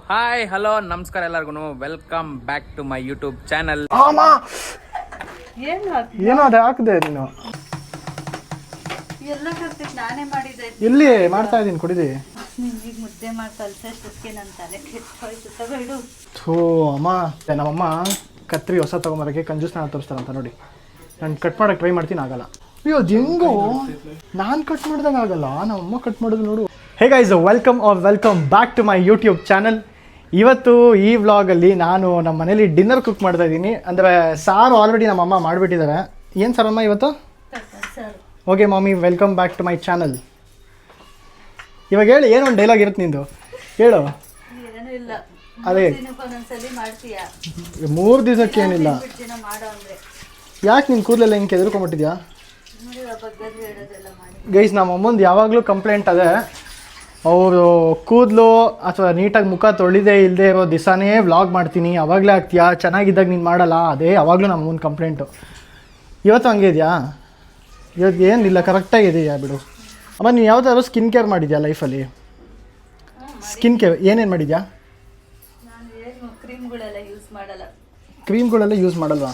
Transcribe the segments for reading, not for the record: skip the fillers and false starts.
Hi hello ನಮಸ್ಕಾರ ಎಲ್ಲರಿಗೂ welcome back to my YouTube channel. ಏನೋ ಅದು ಹಾಕಿದೆ ನೀನು ಎಲ್ಲ ಕರ್ತಿತ್ತು ನಾನೇ ಮಾಡಿದ್ದೆ. ಎಲ್ಲಿ ಮಾಡ್ತಾ ಇದ್ದೀನಿ ಕುಡಿದಿ. ನಿಮಗೆ ಮುದ್ದೆ ಮಾಡಿ ಕಲ್ಸೋಷ್ಟಕ್ಕೆ ನನ್ನ ತಲೆ ಕೆಟ್ಟೋಯ್ತು. ತಗೊಳ್ಳು. ಥೂ ಅಮ್ಮ, ನಮ್ಮಮ್ಮ ಕತ್ರಿ ಹೊಸ ತೊಗೊಂಬರೋಕ್ಕೆ ಕಂಜೂಸ್ನ ತೋರಿಸ್ತಾರಂತ ನೋಡಿ. ನಾನು ಕಟ್ ಮಾಡೋಕ್ಕೆ ಟ್ರೈ ಮಾಡ್ತೀನಿ, ಆಗಲ್ಲ. ಅಯ್ಯೋ ಅದು ಹೆಂಗೋ ನಾನು ಕಟ್ ಮಾಡಿದಾಗ ಆಗಲ್ಲ, ನಮ್ಮಮ್ಮ ಕಟ್ ಮಾಡೋದು ನೋಡು. Hey guys, welcome back to my YouTube channel. ಇವತ್ತು ಈ ವ್ಲಾಗಲ್ಲಿ ನಾನು ನಮ್ಮ ಮನೇಲಿ ಡಿನ್ನರ್ ಕುಕ್ ಮಾಡ್ತಾ ಇದ್ದೀನಿ. ಅಂದರೆ ಸಾರು ಆಲ್ರೆಡಿ ನಮ್ಮಮ್ಮ ಮಾಡಿಬಿಟ್ಟಿದ್ದಾರೆ. ಏನು ಸಾರಮ್ಮ ಇವತ್ತು? ಓಕೆ ಮಾಮಿ, welcome back to my channel. ಇವಾಗ ಹೇಳಿ, ಏನೋ ಒಂದು ಡೈಲಾಗ್ ಇರುತ್ತೆ ನಿಂದು, ಹೇಳು. ಏನೂ ಇಲ್ಲ, ಅದೇ ಒಂದೊಂದ್ಸಲಿ ಮಾಡ್ತೀಯ, 3 ದಿವಸಕ್ಕೆ ಏನಿಲ್ಲ. ಮಾಡೋ ಅಂದರೆ ಯಾಕೆ ನಿನ್ನ ಕೂದಲೆಲ್ಲ ಹಿಂಗೆ ಕೆದರ್ಕೊಂಬಿಟ್ಟಿದ್ಯಾ? ಬಗ್ಗದ್ದು ಹೇಳೋದೆಲ್ಲ ಮಾಡಿ. ಗೈಸ್, ನಮ್ಮ ಅಮ್ಮಂದು ಯಾವಾಗಲೂ ಕಂಪ್ಲೇಂಟ್ ಅದೇ, ಅವರು ಕೂದಲು ಅಥವಾ ನೀಟಾಗಿ ಮುಖ ತೊಳಿದೇ ಇಲ್ಲದೆ ಇರೋ ದಿವಸನೇ ವ್ಲಾಗ್ ಮಾಡ್ತೀನಿ, ಅವಾಗಲೇ ಆಗ್ತೀಯಾ, ಚೆನ್ನಾಗಿದ್ದಾಗ ನೀನು ಮಾಡಲ್ಲ, ಅದೇ ಯಾವಾಗಲೂ ನಮ್ಮ ಅಮ್ಮನ ಕಂಪ್ಲೇಂಟು. ಇವತ್ತು ಹಂಗೆ ಇದೆಯಾ? ಇವತ್ತು ಏನಿಲ್ಲ, ಕರೆಕ್ಟಾಗಿದೆಯಾ ಬಿಡು. ಅಮ್ಮ, ನೀನು ಯಾವುದಾದ್ರು ಸ್ಕಿನ್ ಕೇರ್ ಮಾಡಿದ್ಯಾ ಲೈಫಲ್ಲಿ? ಸ್ಕಿನ್ ಕೇರ್ ಏನೇನು ಮಾಡಿದ್ಯಾ? ನಾನು ಏನು ಕ್ರೀಮ್ಗಳೆಲ್ಲ ಯೂಸ್ ಮಾಡಲ್ಲ. ಕ್ರೀಮ್ಗಳೆಲ್ಲ ಯೂಸ್ ಮಾಡಲ್ವಾ?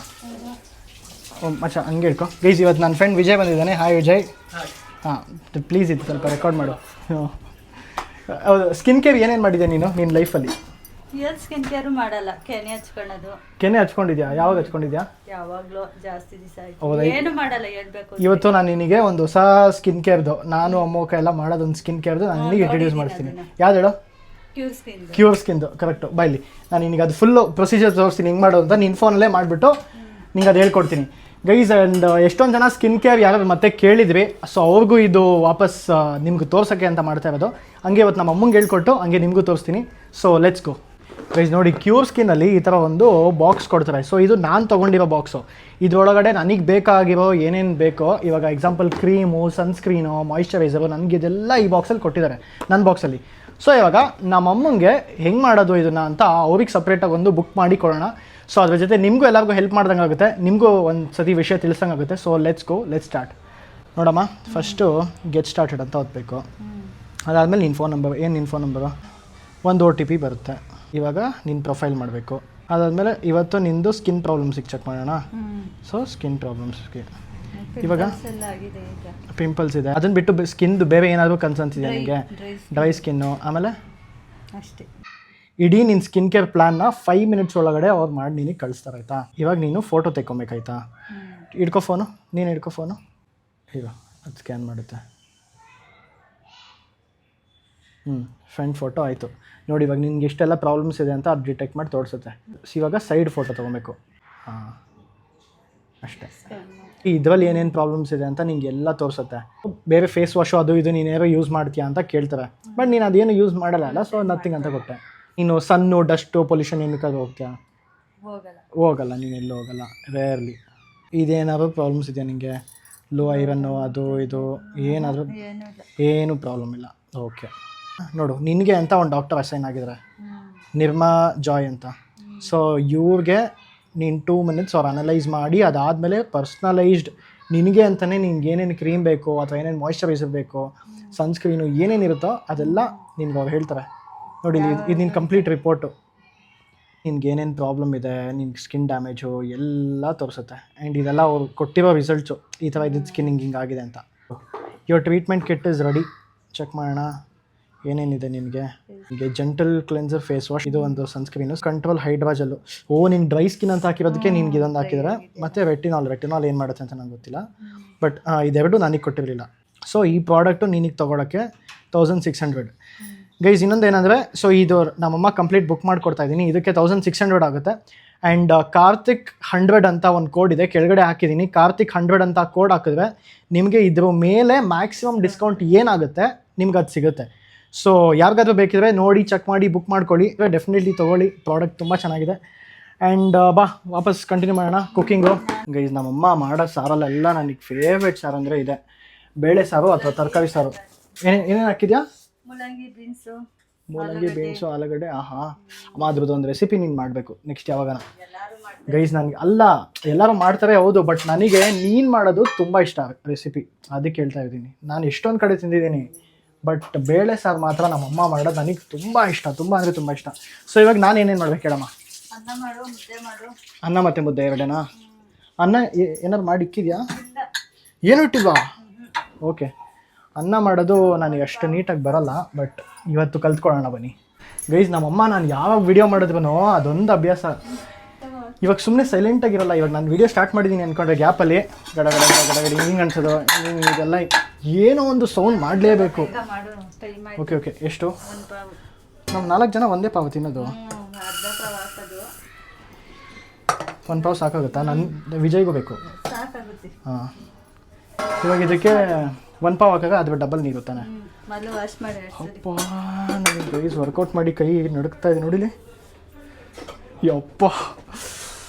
ಮಚ್ಚ ಹಂಗೆ ಹೇಳ್ಕೊ. ಗೈಸ್, ಇವತ್ತು ನನ್ನ ಫ್ರೆಂಡ್ ವಿಜಯ್ ಬಂದಿದ್ದಾನೆ. ಹಾಯ್ ವಿಜಯ್. ಹಾಂ, ಪ್ಲೀಸ್ ಇದು ಸ್ವಲ್ಪ ರೆಕಾರ್ಡ್ ಮಾಡು. ಹೌದು, ಸ್ಕಿನ್ ಕೇರ್ ಏನೇನು ಮಾಡಿದೆ ನೀನು ನಿನ್ನ ಲೈಫಲ್ಲಿ? ಏನು ಸ್ಕಿನ್ ಕೇರು ಮಾಡಲ್ಲ, ಕೆನೆ ಹಚ್ಕೊಳ್ಳೋದು. ಕೆನೆ ಹಚ್ಕೊಂಡಿದ್ಯಾ? ಯಾವಾಗ ಹಚ್ಕೊಂಡಿದ್ಯಾ? ಯಾವಾಗಲೂ ಜಾಸ್ತಿ ದಿವಸ ಹೌದಾ? ಆಯ್ತು, ಏನು ಮಾಡಲ್ಲ ಹೇಳ್ಬೇಕು. ಇವತ್ತು ನಾನು ನಿನಗೆ ಒಂದು ಹೊಸ ಸ್ಕಿನ್ ಕೇರ್ದು, ನಾನು ಅಮ್ಮಕ್ಕ ಎಲ್ಲ ಮಾಡೋದೊಂದು ಸ್ಕಿನ್ ಕೇರ್ದು ನಾನು ನಿನಗೆ ಇಂಟ್ರಡ್ಯೂಸ್ ಮಾಡ್ತೀನಿ. ಯಾವ್ದು ಹೇಳು? ಕ್ಯೂರ್ ಸ್ಕಿನ್ದು. ಕರೆಕ್ಟು, ಬಾಯ್ಲಿ. ನಾನು ನಿನಗೆ ಅದು ಫುಲ್ಲು ಪ್ರೊಸೀಜರ್ ತೋರಿಸ್ತೀನಿ ಹಿಂಗೆ ಮಾಡೋದು ಅಂತ. ನಿನ್ನ ಫೋನಲ್ಲೇ ಮಾಡಿಬಿಟ್ಟು ನಿಂಗೆ ಅದು ಹೇಳ್ಕೊಡ್ತೀನಿ. ಗೈಸ್, ಆ್ಯಂಡ್ ಎಷ್ಟೊಂದು ಜನ ಸ್ಕಿನ್ ಕೇರ್ ಯಾರು ಮತ್ತೆ ಕೇಳಿದ್ರಿ, ಸೊ ಅವ್ರಿಗೂ ಇದು ವಾಪಸ್ ನಿಮ್ಗೆ ತೋರ್ಸೋಕ್ಕೆ ಅಂತ ಮಾಡ್ತಾ ಇರೋದು. ಹಂಗೆ ಇವತ್ತು ನಮ್ಮ ಅಮ್ಮಂಗೆ ಹೇಳ್ಕೊಟ್ಟು ಹಂಗೆ ನಿಮಗೂ ತೋರಿಸ್ತೀನಿ. So let's go. ಗೈಸ್ ನೋಡಿ, ಕ್ಯೂರ್ ಸ್ಕಿನ್ನಲ್ಲಿ ಈ ಥರ ಒಂದು ಬಾಕ್ಸ್ ಕೊಡ್ತಾರೆ. ಸೊ ಇದು ನಾನು ತೊಗೊಂಡಿರೋ ಬಾಕ್ಸು. ಇದರೊಳಗಡೆ ನನಗೆ ಬೇಕಾಗಿರೋ ಏನೇನು ಬೇಕೋ, ಇವಾಗ ಎಕ್ಸಾಂಪಲ್ ಕ್ರೀಮು, ಸನ್ಸ್ಕ್ರೀನು, ಮಾಯಿಶ್ಚರೈಸರು, ನನಗೆ ಇದೆಲ್ಲ ಈ ಬಾಕ್ಸಲ್ಲಿ ಕೊಟ್ಟಿದ್ದಾರೆ, ನನ್ನ ಬಾಕ್ಸಲ್ಲಿ. ಸೊ ಇವಾಗ ನಮ್ಮ ಅಮ್ಮಂಗೆ ಹೆಂಗೆ ಮಾಡೋದು ಇದನ್ನು ಅಂತ ಅವ್ರಿಗೆ ಸಪ್ರೇಟಾಗಿ ಒಂದು ಬುಕ್ ಮಾಡಿ ಕೊಡೋಣ. ಸೊ ಅದ್ರ ಜೊತೆ ನಿಮಗೂ ಎಲ್ಲರಿಗೂ ಹೆಲ್ಪ್ ಮಾಡ್ದಂಗೆ ಆಗುತ್ತೆ, ನಿಮಗೂ ಒಂದು ಸತಿ ವಿಷಯ ತಿಳಿಸಂಗೆ ಆಗುತ್ತೆ. So let's start. ನೋಡಮ್ಮ, ಫಸ್ಟು ಗೆಟ್ ಸ್ಟಾರ್ಟೆಡ್ ಅಂತ ಓದಬೇಕು. ಅದಾದಮೇಲೆ ನಿನ್ನ ಫೋನ್ ನಂಬರ್. ಏನು ನಿನ್ನ ಫೋನ್ ನಂಬರು? ಒಂದು OTP ಬರುತ್ತೆ. ಇವಾಗ ನಿನ್ನ ಪ್ರೊಫೈಲ್ ಮಾಡಬೇಕು. ಅದಾದಮೇಲೆ ಇವತ್ತು ನಿಂದು ಸ್ಕಿನ್ ಪ್ರಾಬ್ಲಮ್ಸಿಗೆ ಚೆಕ್ ಮಾಡೋಣ. ಸೊ ಸ್ಕಿನ್ ಪ್ರಾಬ್ಲಮ್ಸ್ಗೆ ಇವಾಗ ಪಿಂಪಲ್ಸ್ ಇದೆ, ಅದನ್ನು ಬಿಟ್ಟು ಸ್ಕಿನ್ದು ಬೇರೆ ಏನಾದರೂ ಕನ್ಸರ್ನ್ಸ್ ಇದೆ ನಿಮಗೆ? Dry skin. ಆಮೇಲೆ ಅಷ್ಟೇ. ಇಡೀ ನಿನ್ನ ಸ್ಕಿನ್ ಕೇರ್ ಪ್ಲ್ಯಾನ್ನ 5 ಮಿನಿಟ್ಸ್ ಒಳಗಡೆ ಅವ್ರು ಮಾಡಿ ನಿನಗೆ ಕಳಿಸ್ತಾರೆ, ಆಯಿತಾ? ಇವಾಗ ನೀನು ಫೋಟೋ ತೆಕ್ಕೊಬೇಕಾಯ್ತಾ? ಹಿಡ್ಕೊ ಫೋನು, ನೀನು ಹಿಡ್ಕೊ ಫೋನು. ಈಗ ಅದು ಸ್ಕ್ಯಾನ್ ಮಾಡುತ್ತೆ. ಫ್ರಂಟ್ ಫೋಟೋ ಆಯಿತು. ನೋಡಿ, ಇವಾಗ ನಿನ್ಗೆ ಎಷ್ಟೆಲ್ಲ ಪ್ರಾಬ್ಲಮ್ಸ್ ಇದೆ ಅಂತ ಅದು ಡಿಟೆಕ್ಟ್ ಮಾಡಿ ತೋರಿಸುತ್ತೆ. ಇವಾಗ ಸೈಡ್ ಫೋಟೋ ತೊಗೊಬೇಕು. ಹಾಂ, ಅಷ್ಟೇ. ಇದರಲ್ಲಿ ಏನೇನು ಪ್ರಾಬ್ಲಮ್ಸ್ ಇದೆ ಅಂತ ನಿಂಗೆ ಎಲ್ಲ ತೋರಿಸುತ್ತೆ. ಬೇರೆ ಫೇಸ್ ವಾಶು ಅದು ಇದು ನೀನೇನೋ ಯೂಸ್ ಮಾಡ್ತೀಯಾ ಅಂತ ಕೇಳ್ತಾರೆ, ಬಟ್ ನೀನು ಅದೇನು ಯೂಸ್ ಮಾಡಲ್ಲ. ಸೊ ನಥಿಂಗ್ ಅಂತ ಕೊಟ್ಟೆ. ನೀನು ಸನ್ನು, ಡಸ್ಟು, ಪೊಲ್ಯೂಷನ್ ಏನಕ್ಕಾದ್ರೂ ಹೋಗ್ತೀಯಾ? ಹೋಗಲ್ಲ, ನೀನೆಲ್ಲೂ ಹೋಗಲ್ಲ, ರೇರ್ಲಿ. ಇದೇನಾದರೂ ಪ್ರಾಬ್ಲಮ್ಸ್ ಇದೆಯಾ ನಿನಗೆ? ಲೋ ಐರನ್ನು ಅದು ಇದು ಏನಾದರೂ? ಏನೂ ಪ್ರಾಬ್ಲಮ್ ಇಲ್ಲ. ಓಕೆ, ನೋಡು, ನಿನಗೆ ಅಂತ ಒಂದು ಡಾಕ್ಟರ್ ಅಸೈನ್ ಆಗಿದ್ದಾರೆ, ನಿರ್ಮಾ ಜಾಯ್ ಅಂತ. ಸೊ ಇವ್ರಿಗೆ ನೀನು 2 ಮಿನಿಟ್ಸ್ ಅವ್ರು ಅನಲೈಸ್ ಮಾಡಿ, ಅದಾದಮೇಲೆ ಪರ್ಸ್ನಲೈಸ್ಡ್ ನಿನಗೆ ಅಂತಲೇ ನಿನ್ಗೆ ಏನೇನು ಕ್ರೀಮ್ ಬೇಕೋ ಅಥವಾ ಏನೇನು ಮಾಯಿಶ್ಚರೈಸರ್ ಬೇಕೋ, ಸನ್ಸ್ಕ್ರೀನು ಏನೇನಿರುತ್ತೋ ಅದೆಲ್ಲ ನಿನ್ಗೆ ಅವ್ರು ಹೇಳ್ತಾರೆ. ನೋಡಿ, ಇದು ನಿನ್ನ ಕಂಪ್ಲೀಟ್ ರಿಪೋರ್ಟು. ನಿನ್ಗೆ ಏನೇನು ಪ್ರಾಬ್ಲಮ್ ಇದೆ, ನಿನ್ಗೆ ಸ್ಕಿನ್ ಡ್ಯಾಮೇಜು ಎಲ್ಲ ತೋರಿಸುತ್ತೆ. ಆ್ಯಂಡ್ ಇದೆಲ್ಲ ಅವ್ರು ಕೊಟ್ಟಿರೋ ರಿಸಲ್ಟ್ಸು, ಈ ಥರ ಇದ್ದಿದ್ದು ಸ್ಕಿನ್ ಹಿಂಗಾಗಿದೆ ಅಂತ. Your treatment kit is ready. Check ಮಾಡೋಣ ಏನೇನಿದೆ ನಿನಗೆ. ಜೆಂಟಲ್ ಕ್ಲೆನ್ಸರ್ ಫೇಸ್ ವಾಶ್, ಇದು ಒಂದು ಸನ್ಸ್ಕ್ರೀನು, ಕಂಟ್ರೋಲ್ ಹೈಡ್ರಾಜಲ್ಲು. ನಿನ್ನ ಡ್ರೈ ಸ್ಕಿನ್ ಅಂತ ಹಾಕಿರೋದಕ್ಕೆ ನಿನ್ಗೆ ಇದೊಂದು ಹಾಕಿದ್ದಾರೆ. ಮತ್ತು ರೆಟಿನಾಲ್ ಏನು ಮಾಡುತ್ತೆ ಅಂತ ನಂಗೆ ಗೊತ್ತಿಲ್ಲ, ಬಟ್ ಇದೆರಡು ನನಗೆ ಕೊಟ್ಟಿರಲಿಲ್ಲ. ಸೊ ಈ ಪ್ರಾಡಕ್ಟು ನಿನಗೆ ತೊಗೊಳಕ್ಕೆ 1600. ಗೈಸ್, ಇನ್ನೊಂದು ಏನಂದರೆ, ಸೊ ಇದು ನಮ್ಮಮ್ಮ ಕಂಪ್ಲೀಟ್ ಬುಕ್ ಮಾಡಿಕೊಡ್ತಾ ಇದ್ದೀನಿ, ಇದಕ್ಕೆ 1600 ಆಗುತ್ತೆ. ಆ್ಯಂಡ್ ಕಾರ್ತಿಕ್ 100 ಅಂತ ಒಂದು ಕೋಡ್ ಇದೆ, ಕೆಳಗಡೆ ಹಾಕಿದ್ದೀನಿ. ಕಾರ್ತಿಕ್ 100 ಅಂತ ಕೋಡ್ ಹಾಕಿದ್ರೆ ನಿಮಗೆ ಇದ್ರ ಮೇಲೆ ಮ್ಯಾಕ್ಸಿಮಮ್ ಡಿಸ್ಕೌಂಟ್ ಏನಾಗುತ್ತೆ ನಿಮ್ಗೆ ಅದು ಸಿಗುತ್ತೆ. ಸೊ ಯಾರಿಗಾದ್ರೂ ಬೇಕಿದ್ರೆ ನೋಡಿ, ಚೆಕ್ ಮಾಡಿ, ಬುಕ್ ಮಾಡ್ಕೊಳ್ಳಿ. ಡೆಫಿನೆಟ್ಲಿ ತೊಗೊಳ್ಳಿ, ಪ್ರಾಡಕ್ಟ್ ತುಂಬ ಚೆನ್ನಾಗಿದೆ. ಆ್ಯಂಡ್ ವಾಪಸ್ ಕಂಟಿನ್ಯೂ ಮಾಡೋಣ ಕುಕ್ಕಿಂಗು. ಗೈಸ್, ನಮ್ಮಮ್ಮ ಮಾಡೋ ಸಾರಲ್ಲೆಲ್ಲ ನನಗೆ ಫೇವ್ರೇಟ್ ಸಾರು ಅಂದರೆ ಇದೆ, ಬೇಳೆ ಸಾರು ಅಥವಾ ತರಕಾರಿ ಸಾರು. ಏನೇನು ಹಾಕಿದ್ಯಾ? ಮೂಲಂಗಿ ಬೀನ್ಸು, ಆಲೂಗಡ್ಡೆ. ಅಮ್ಮ, ಅದ್ರದ್ದು ಒಂದು ರೆಸಿಪಿ ನೀನು ಮಾಡಬೇಕು ನೆಕ್ಸ್ಟ್ ಯಾವಾಗನ. ಗೈಸ್, ನನಗೆ ಅಲ್ಲ, ಎಲ್ಲರೂ ಮಾಡ್ತಾರೆ ಹೌದು, ಬಟ್ ನನಗೆ ನೀನು ಮಾಡೋದು ತುಂಬ ಇಷ್ಟ ರೆಸಿಪಿ, ಅದಕ್ಕೆ ಹೇಳ್ತಾ ಇದ್ದೀನಿ. ನಾನು ಎಷ್ಟೊಂದು ಕಡೆ ತಿಂದಿದ್ದೀನಿ, ಬಟ್ ಬೇಳೆ ಸಾರು ಮಾತ್ರ ನಮ್ಮಮ್ಮ ಮಾಡೋದು ನನಗೆ ತುಂಬ ಇಷ್ಟ, ತುಂಬ ಅಂದರೆ ತುಂಬ ಇಷ್ಟ. ಸೊ ಇವಾಗ ನಾನು ಏನೇನು ಮಾಡ್ಬೇಕು ಹೇಳಮ್ಮ? ಅನ್ನ ಮಾಡು, ಮುದ್ದೆ ಮಾಡು. ಅನ್ನ ಮತ್ತು ಮುದ್ದೆ ಎರಡೇನಾ? ಅನ್ನ ಏನಾರು ಮಾಡಿ ಇಕ್ಕಿದ್ಯಾ? ಏನು ಇಟ್ಟಿಲ್ವಾ? ಓಕೆ. ಅನ್ನ ಮಾಡೋದು ನನಗೆ ಅಷ್ಟು ನೀಟಾಗಿ ಬರಲ್ಲ, ಬಟ್ ಇವತ್ತು ಕಲ್ತ್ಕೊಳ್ಳೋಣ ಬನ್ನಿ ಗೈಸ್. ನಮ್ಮಮ್ಮ ನಾನು ಯಾವಾಗ ವೀಡಿಯೋ ಮಾಡಿದ್ರೂ ಅದೊಂದು ಅಭ್ಯಾಸ. ಇವಾಗ ಸುಮ್ಮನೆ ಸೈಲೆಂಟಾಗಿರಲ್ಲ. ಇವಾಗ ನಾನು ವೀಡಿಯೋ ಸ್ಟಾರ್ಟ್ ಮಾಡಿದ್ದೀನಿ ಅಂದ್ಕೊಂಡ್ರೆ ಗ್ಯಾಪಲ್ಲಿ ಗಡ ಗಡ ಗಡ ಗಡ ಹಿಂಗೆ ಅನ್ಸೋದು, ಇದೆಲ್ಲ ಏನೋ ಒಂದು ಸೌಂಡ್ ಮಾಡಲೇಬೇಕು. Okay okay. ಎಷ್ಟು? ನಾವು 4 ಜನ ಒಂದೇ ಪಾವು ತಿನ್ನೋದು. 1 ಪಾವು ಸಾಕಾಗುತ್ತಾ? ನನ್ನ ವಿಜಯ್ಗೂ ಬೇಕು. ಹಾಂ, ಇವಾಗ ಇದಕ್ಕೆ 1 ಪಾವು ಹಾಕಾಗ ಅದು ಡಬಲ್ ನೀರು ತಾನೆ. ಅಪ್ಪ, ನನಗೆ ಗೈಸ್ ವರ್ಕೌಟ್ ಮಾಡಿ ಕೈ ನಡುಕ್ತಾ ಇದೆ ನೋಡಿಲಿ. ಯಪ್ಪ,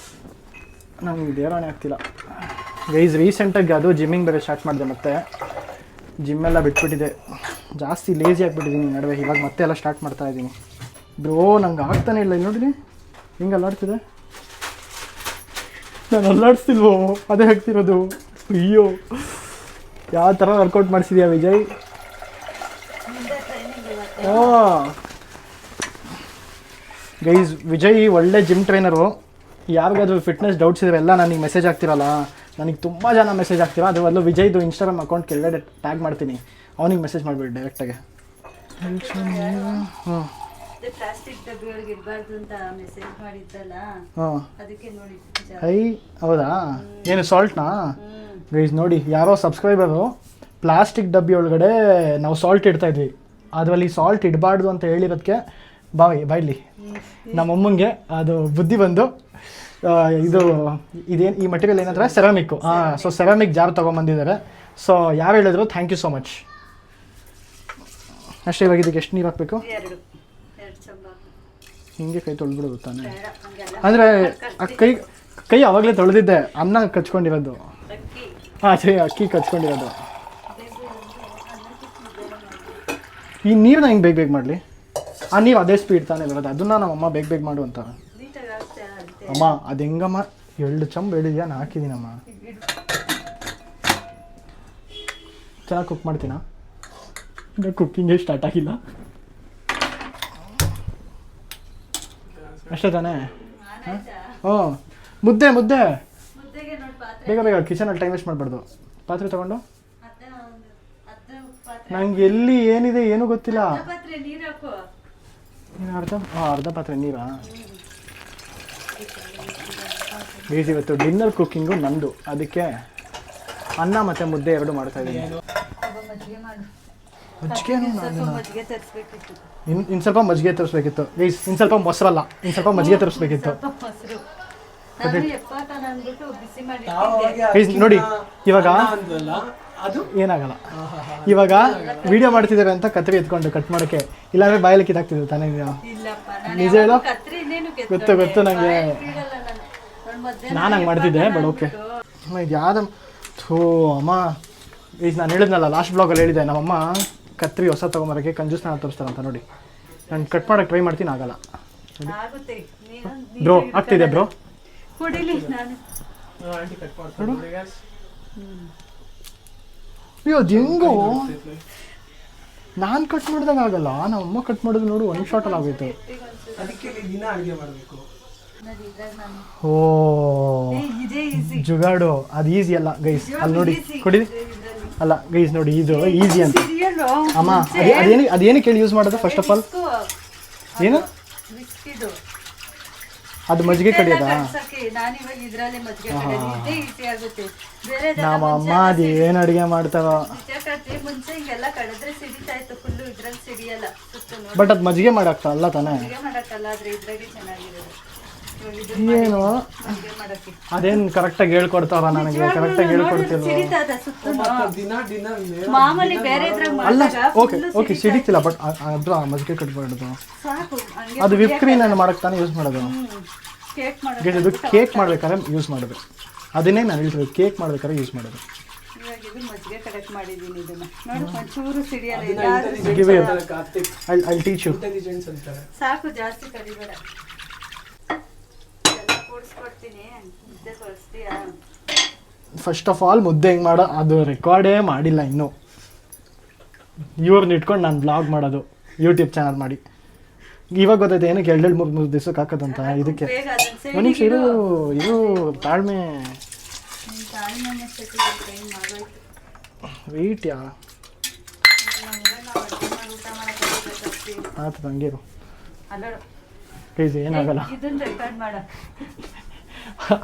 ನಂಗೆ ದೇವರಾಣೆ ಆಗ್ತಿಲ್ಲ ಗೈಸ್. ರೀಸೆಂಟಾಗಿ ಅದು ಜಿಮ್ಮಿಂಗ್ ಬೇರೆ ಸ್ಟಾರ್ಟ್ ಮಾಡಿದೆ, ಮತ್ತೆ ಜಿಮ್ಮೆಲ್ಲ ಬಿಟ್ಬಿಟ್ಟಿದೆ. ಜಾಸ್ತಿ ಲೇಜಿ ಆಗಿಬಿಟ್ಟಿದ್ದೀನಿ ನಡುವೆ. ಇವಾಗ ಮತ್ತೆ ಎಲ್ಲ ಸ್ಟಾರ್ಟ್ ಮಾಡ್ತಾ ಇದ್ದೀನಿ ಬ್ರೋ. ನಂಗೆ ಆಗ್ತಾನೆ ಇಲ್ಲ. ನೋಡಿಲಿ ಹಿಂಗೆ ಅಲ್ಲಾಡ್ತಿದೆ. ನಾನು ಅಲ್ಲಾಡಿಸ್ತಿಲ್ವೋ? ಅದೇ ಆಗ್ತಿರೋದು. ಅಯ್ಯೋ, ಯಾವ ಥರ ವರ್ಕೌಟ್ ಮಾಡಿಸಿದ್ಯಾ ವಿಜಯ್? ಹಾಂ ಗೈಸ್, ವಿಜಯ್ ಒಳ್ಳೆ ಜಿಮ್ ಟ್ರೈನರು. ಯಾರಿಗಾದ್ರೂ ಫಿಟ್ನೆಸ್ ಡೌಟ್ಸ್ ಇದ್ರೆ ಎಲ್ಲ ನನಗೆ ಮೆಸೇಜ್ ಆಗ್ತಿರಲ್ಲ, ನನಗೆ ತುಂಬ ಜನ ಮೆಸೇಜ್ ಆಗ್ತಿರೋ. ಅದು ಅಲ್ಲೂ ವಿಜಯ್ದು ಇನ್ಸ್ಟಾಗ್ರಾಮ್ ಅಕೌಂಟ್ ಕೆಳಗಡೆ ಟ್ಯಾಗ್ ಮಾಡ್ತೀನಿ, ಅವನಿಗೆ ಮೆಸೇಜ್ ಮಾಡಿಬಿಡಿ ಡೈರೆಕ್ಟಾಗಿ. ಹಾಂ, ಐ ಹೌದಾ? ಏನು ಸಾಲ್ಟ್ನಾ? ಗೈಸ್ ನೋಡಿ, ಯಾರೋ ಸಬ್ಸ್ಕ್ರೈಬರು ಪ್ಲಾಸ್ಟಿಕ್ ಡಬ್ಬಿ ಒಳಗಡೆ ನಾವು ಸಾಲ್ಟ್ ಇಡ್ತಾಯಿದ್ವಿ, ಅದರಲ್ಲಿ ಸಾಲ್ಟ್ ಇಡಬಾರ್ದು ಅಂತ ಹೇಳಿರೋದಕ್ಕೆ ಬಾಯ್ಲಿ ನಮ್ಮಮ್ಮಂಗೆ ಅದು ಬುದ್ಧಿ ಬಂದು ಇದೇನು ಈ ಮಟೀರಿಯಲ್ ಏನಂದರೆ ಸೆರಾಮಿಕ್ಕು. ಸೊ ಸೆರಾಮಿಕ್ ಜಾರ್ ತೊಗೊಂಬಂದಿದ್ದಾರೆ. ಸೊ ಯಾರು ಹೇಳಿದ್ರು ಥ್ಯಾಂಕ್ ಯು ಸೋ ಮಚ್. ಅಷ್ಟೇ. ಇವಾಗ ಇದಕ್ಕೆ ಎಷ್ಟು ನೀರು ಹಾಕಬೇಕು? ಹಿಂಗೆ ಕೈ ತೊಳೆದ್ಬಿಡೋದು ತಾನೆ. ಅಂದರೆ ಕೈ ಆವಾಗಲೇ ತೊಳೆದಿದ್ದೆ, ಅನ್ನ ಕಚ್ಕೊಂಡಿರೋದು. ಹಾಂ ಸರಿ, ಅಕ್ಕಿ ಕಚ್ಕೊಂಡಿರೋದು. ಈ ನೀರನ್ನ ಹಿಂಗೆ ಬೇಗ ಮಾಡಲಿ. ಆ ನೀರು ಅದೇ ಸ್ಪೀಡ್ ತಾನೇ ಬರೋದು, ಅದನ್ನು ನಮ್ಮಮ್ಮ ಬೇಗ ಮಾಡು ಅಂತ. ಅಮ್ಮ ಅದು ಹೆಂಗಮ್ಮ 2 ಚಂಬ ಹೇಳಿದ್ಯಾ? ನಾನು ಹಾಕಿದ್ದೀನಮ್ಮ. ಚೆನ್ನಾಗಿ ಕುಕ್ ಮಾಡ್ತೀನಾ? ಇನ್ನು ಕುಕ್ಕಿಂಗೇ ಸ್ಟಾರ್ಟ್ ಆಗಿಲ್ಲ. ಅಷ್ಟೇ ತಾನೇ? ಹ್ಞೂ. ಮುದ್ದೆ ಬೇಗ ಬೇಗ, ಕಿಚನಲ್ಲಿ ಟೈಮ್ ವೇಸ್ಟ್ ಮಾಡಬಾರ್ದು. ಪಾತ್ರೆ ತೊಗೊಂಡು ನಂಗೆ ಎಲ್ಲಿ ಏನಿದೆ ಏನೂ ಗೊತ್ತಿಲ್ಲ. ಅರ್ಧ ಪಾತ್ರೆ ನೀರಾ? ಈಸಿ. ಇವತ್ತು ಡಿನ್ನರ್ ಕುಕ್ಕಿಂಗು ನಂದು, ಅದಕ್ಕೆ ಅನ್ನ ಮತ್ತು ಮುದ್ದೆ 2 ಮಾಡ್ತಾಯಿದ್ದೀನಿ. ಇನ್ನು ಸ್ವಲ್ಪ ಮಜ್ಜಿಗೆ ತರಿಸ್ಬೇಕಿತ್ತು ಗೈಸ್. ಇನ್ನು ಸ್ವಲ್ಪ ಮೊಸರಲ್ಲ, ಇನ್ನು ಸ್ವಲ್ಪ ಮಜ್ಜಿಗೆ ತರಿಸ್ಬೇಕಿತ್ತು ಗೈಸ್. ನೋಡಿ ಇವಾಗ ಏನಾಗಲ್ಲ. ಇವಾಗ ವಿಡಿಯೋ ಮಾಡ್ತಿದ್ದಾರೆ ಅಂತ ಕತ್ರಿ ಎತ್ಕೊಂಡು ಕಟ್ ಮಾಡೋಕ್ಕೆ, ಇಲ್ಲಾಂದ್ರೆ ಬಾಯಲ್ಲಿ ಕಿತ್ತಾಗ್ತಿದ್ರು ತಾನೇ. ನಿಜ ಹೇಳೋ? ಗೊತ್ತು ನನಗೆ. ನಾನು ಹಂಗೆ ಮಾಡ್ತಿದ್ದೆ, ಬಟ್ ಓಕೆ. ಇದು ಯಾವ್ದು ಥೂ ಅಮ್ಮ. ಈಗ ನಾನು ಹೇಳಿದ್ನಲ್ಲ ಲಾಸ್ಟ್ ಬ್ಲಾಗಲ್ಲಿ ಹೇಳಿದ್ದೆ, ನಮ್ಮಮ್ಮ ಕತ್ರಿ ಹೊಸ ತೊಗೊಂಬರೋಕ್ಕೆ ಕಂಜೂಸ್ನ ತೋರಿಸ್ತಾರಂತ. ನೋಡಿ ನಾನು ಕಟ್ ಮಾಡೋಕ್ಕೆ ಟ್ರೈ ಮಾಡ್ತೀನಿ, ಆಗಲ್ಲ. ಬ್ರೋ ಆಗ್ತಿದೆ ಬ್ರೋ. ಅಯ್ಯೋ ಅದು ಹೆಂಗೋ ನಾನು ಕಟ್ ಮಾಡಿದಾಗ ಆಗಲ್ಲ, ನಮ್ಮಮ್ಮ ಕಟ್ ಮಾಡೋದು ನೋಡು 1 ಶಾಟಲ್ಲಿ ಆಗೋಯ್ತು. ಓ ಜುಗಾಡು, ಅದು ಈಸಿ ಅಲ್ಲ ಗೈಸ್. ಅಲ್ಲಿ ನೋಡಿ ಕೊಡಿ ಅಲ್ಲ ಗೈಸ್, ನೋಡಿ ಇದು ಈಸಿ ಅಂತ. ಅಮ್ಮ ಅದೇನಕ್ಕೆ ಹೇಳಿ ಯೂಸ್ ಮಾಡೋದು? ಫಸ್ಟ್ ಆಫ್ ಆಲ್ ಏನು ಅದು ಮಜ್ಜಿಗೆ ಕಡಿಯೋದಾ? ನಮ್ಮ ಅಮ್ಮ ಅದು ಏನು ಅಡುಗೆ ಮಾಡ್ತಾವ, ಬಟ್ ಅದು ಮಜ್ಜಿಗೆ ಮಾಡಕ್ಕ ಅಲ್ಲ ತಾನೇ. ಏನು ಅದೇನು ಕರೆಕ್ಟಾಗಿ ಹೇಳ್ಕೊಡ್ತಾವ? ನನಗೆ ಕರೆಕ್ಟಾಗಿ ಹೇಳ್ಕೊಡ್ತಿಲ್ವ? ಅಲ್ಲ ಓಕೆ ಓಕೆ ಸಿಡಿತಿಲ್ಲ, ಬಟ್ ಅದು ಮಜ್ಜಿಗೆ ಕಟ್ಬಾರ್ದು. ಅದು ವಿಪ್ ಕ್ರೀಮ್ ಅನ್ನು ಮಾಡಕ್ಕೆ ತಾನೇ ಯೂಸ್ ಮಾಡೋದು. ಇದು ಕೇಕ್ ಮಾಡ್ಬೇಕಾದ್ರೆ ಯೂಸ್ ಮಾಡೋದು. ಅದನ್ನೇ ನಾನು ಹೇಳ್ತಿರೋದು, ಕೇಕ್ ಮಾಡ್ಬೇಕಾದ್ರೆ ಯೂಸ್ ಮಾಡೋದು. I'll teach you. First of all ಮುದ್ದೆ ಹೆಂಗೆ ಮಾಡೋ ಅದು ರೆಕಾರ್ಡೇ ಮಾಡಿಲ್ಲ ಇನ್ನೂ. ಇವ್ರನ್ನ ಇಟ್ಕೊಂಡು ನಾನು ಬ್ಲಾಗ್ ಮಾಡೋದು ಯೂಟ್ಯೂಬ್ ಚಾನಲ್ ಮಾಡಿ. ಇವಾಗ ಗೊತ್ತೈತೆ ಏನಕ್ಕೆ 2-3 ದಿವ್ಸಕ್ಕೆ ಹಾಕೋದಂತ. ಇದಕ್ಕೆ ಬೇಗ ಅದನ್ನ ಸೈಡಿಗೆ ಮನುಷ್ಯ ಇದು ತಾಳ್ಮೆ ನಿನ್ ತಾಳ್ಮೆ ಅನ್ನೋಷ್ಟೊತ್ತಿಗೆ ಟೈಮ್ ಆಗೋಯ್ತು. ವೆಯ್ಟ್ ಯಾ ನಮ್ಗೆ ನಾವು ಅಡುಗೆ ಮಾಡಿ ಊಟ ಮಾಡೋಕ್ಕಾಗ್ತೀವಿ. ಆಯ್ತು ಹಂಗೆ ಇರು ಅಲ್ಲೋಡು. ಪ್ಲೀಸ್ ಏನಾಗಲ್ಲ. ಇದನ್ನ ರೆಕಾರ್ಡ್ ಮಾಡ.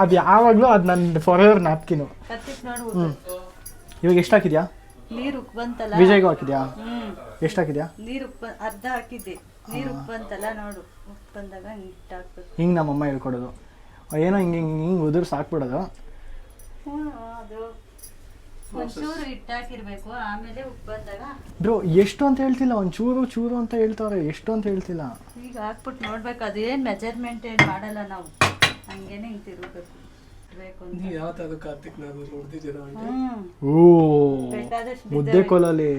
ಅದು ಯಾವಾಗಲೂ ಅದು ನನ್ನ ಫಾರ್ ಎವರ್ ನ್ಯಾಪ್ಕಿನು. ಕತ್ತಿಗೆ ನೋಡು. ಇವಾಗ ಎಷ್ಟು ಹಾಕಿದ್ಯಾ? ನೀರು ಉಪ್ಪು ಬಂತಲ್ಲ. ವಿಜಯ್ಗೂ ಹಾಕಿದ್ಯಾ? ಹ್ಮ್. ಎಷ್ಟು ಹಾಕಿದ್ಯಾ? ನೀರು ಉಪ್ಪು ಅರ್ಧ ಹಾಕಿದ್ದೆ. ನೀರು ಉಪ್ಪು ಬಂತಲ್ಲ ನೋಡು. ಉಪ್ಪು ಬಂದಾಗ ಹಿಟ್ಟು ಹಾಕ್ಬೇಕು. ಹಿಂಗೆ ನಮ್ಮಮ್ಮ ಹೇಳ್ಕೊಡೋದು. ಏನೋ ಹಿಂಗೆ ಉದುರು ಸಾಕ್ಬಿಡೋದು. ಅದು ಒಂಚೂರು ಹಿಟ್ಟು ಹಾಕಿರ್ಬೇಕು, ಆಮೇಲೆ ಉಪ್ಪು ಬಂದಾಗ. ಬ್ರೋ ಎಷ್ಟು ಅಂತ ಹೇಳ್ತಿಲ್ಲ, ಚೂರು ಅಂತ ಹೇಳ್ತಾವ್ರೆ, ಎಷ್ಟು ಅಂತ ಹೇಳ್ತಿಲ್ಲ. ಈಗ ಹಾಕ್ಬಿಟ್ಟು ನೋಡ್ಬೇಕು. ಅದೇನು ಮೆಜರ್ಮೆಂಟ್ ಏನು ಮಾಡಲ್ಲ ನಾವು, ಹಂಗೇನೆ ಹಿಂಗೆ ತಿರುಗಬೇಕು ಬೇಕು ಅಂತ. ಓ ಮುದ್ದೆ ಕೋಲಲ್ಲಿ